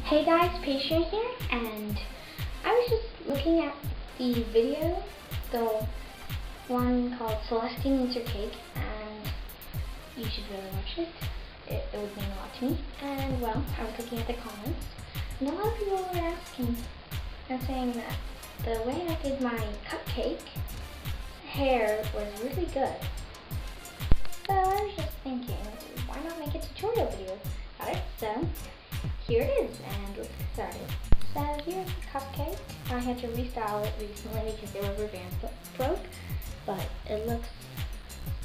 Hey guys, Patient here, and I was just looking at the video, the one called Celestine Needs Her Cake, and you should really watch it. It would mean a lot to me. And well, I was looking at the comments, and a lot of people were asking and saying that the way I did my cupcake hair was really good. So I was just thinking, why not make a tutorial video about it? So here it is, and let's get started. So here's the cupcake. I had to restyle it recently because the rubber band broke, but it looks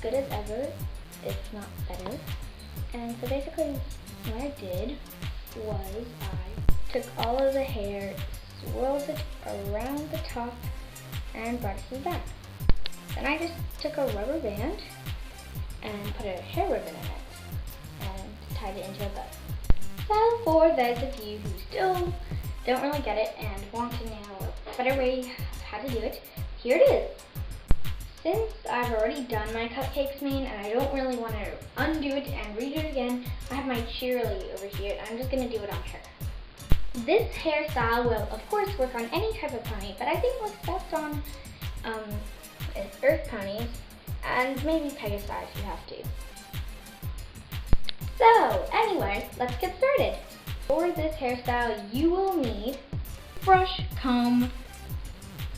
good as ever, if not better. And so basically what I did was I took all of the hair, swirled it around the top, and brought it to the back. Then I just took a rubber band and put a hair ribbon in it and tied it into a bow. So for those of you who still don't really get it and want to know a better way how to do it, here it is. Since I've already done my cupcakes main and I don't really want to undo it and redo it again, I have my cheerily over here and I'm just going to do it on her. This hairstyle will of course work on any type of pony, but I think it looks best on earth ponies and maybe Pegasus if you have to. So anyway, let's get started. For this hairstyle, you will need brush, comb,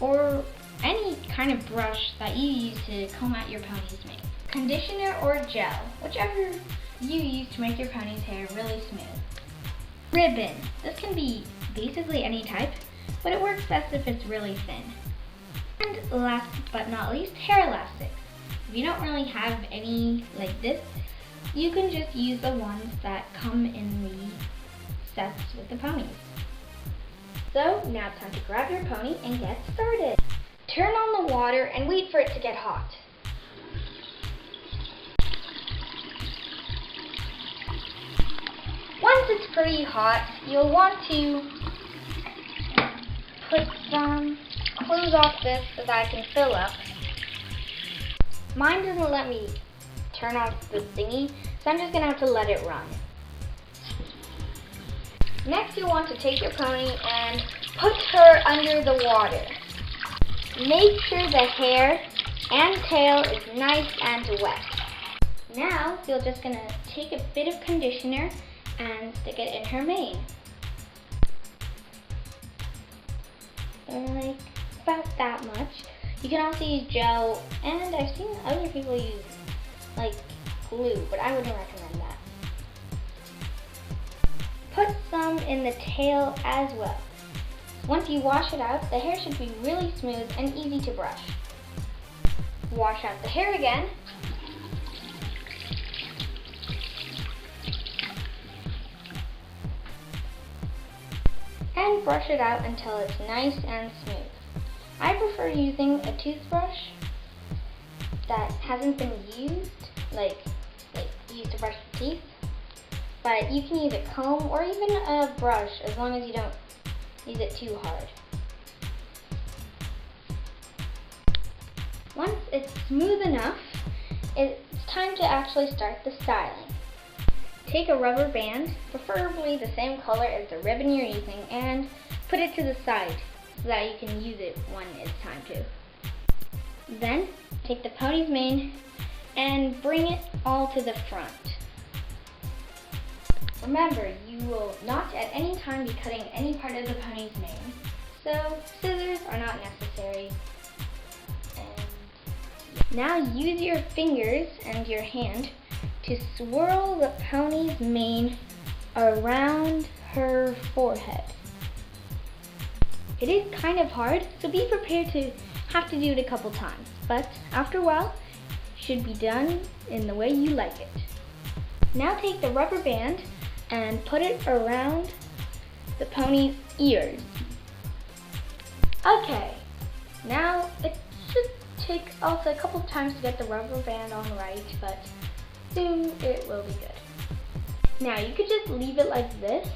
or any kind of brush that you use to comb out your pony's mane. Conditioner or gel, whichever you use to make your pony's hair really smooth. Ribbon, this can be basically any type, but it works best if it's really thin. And last but not least, hair elastics. If you don't really have any like this, you can just use the ones that come in the sets with the ponies. So now it's time to grab your pony and get started. Turn on the water and wait for it to get hot. Once it's pretty hot, you'll want to close off this so that I can fill up. Mine doesn't let me turn off the thingy, so I'm just going to have to let it run. Next you'll want to take your pony and put her under the water. Make sure the hair and tail is nice and wet. Now you're just going to take a bit of conditioner and stick it in her mane. Like about that much. You can also use gel, and I've seen other people use like glue, but I wouldn't recommend that. Put some in the tail as well. Once you wash it out, the hair should be really smooth and easy to brush. Wash out the hair again. And brush it out until it's nice and smooth. I prefer using a toothbrush that hasn't been used, like used to brush your teeth, but you can use a comb or even a brush as long as you don't use it too hard. Once it's smooth enough, it's time to actually start the styling. Take a rubber band, preferably the same color as the ribbon you're using, and put it to the side so that you can use it when it's time to. Then take the pony's mane and bring it all to the front. Remember, you will not at any time be cutting any part of the pony's mane, so scissors are not necessary. And now use your fingers and your hand to swirl the pony's mane around her forehead. It is kind of hard, so be prepared to have to do it a couple times, but after a while, it should be done in the way you like it. Now take the rubber band and put it around the pony's ears. Okay, now it should take also a couple times to get the rubber band on right, but soon it will be good. Now you could just leave it like this,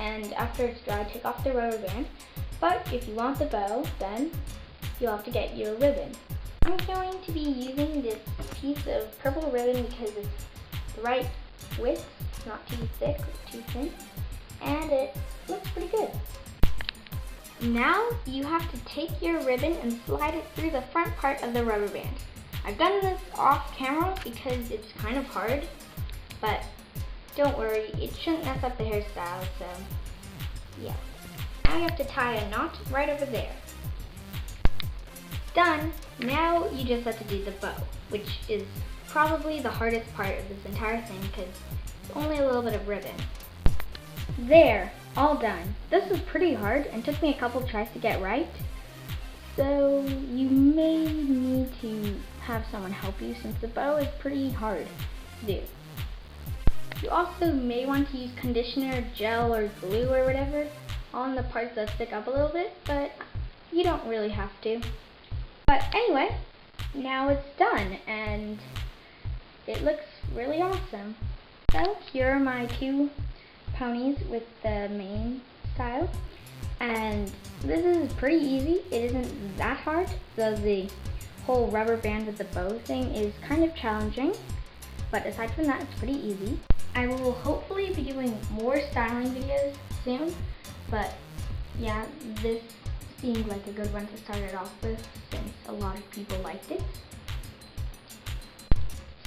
and after it's dry, take off the rubber band. But if you want the bow, then you'll have to get your ribbon. I'm going to be using this piece of purple ribbon because it's the right width, not too thick or too thin. and it looks pretty good. Now you have to take your ribbon and slide it through the front part of the rubber band. I've done this off camera because it's kind of hard, but don't worry, it shouldn't mess up the hairstyle, so yeah. Now you have to tie a knot right over there. Done. Now you just have to do the bow, which is probably the hardest part of this entire thing because it's only a little bit of ribbon. There, all done. This was pretty hard and took me a couple tries to get right, so you may need to have someone help you since the bow is pretty hard to do. You also may want to use conditioner, gel, or glue or whatever on the parts that stick up a little bit, but you don't really have to. But anyway, now it's done and it looks really awesome. So here are my two ponies with the mane style, and this is pretty easy. It isn't that hard, though the whole rubber band with the bow thing is kind of challenging, but aside from that, it's pretty easy. I will hopefully be doing more styling videos soon, but yeah, this seemed like a good one to start it off with since a lot of people liked it.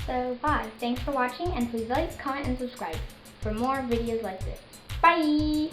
So bye, thanks for watching, and please like, comment, and subscribe for more videos like this. Bye!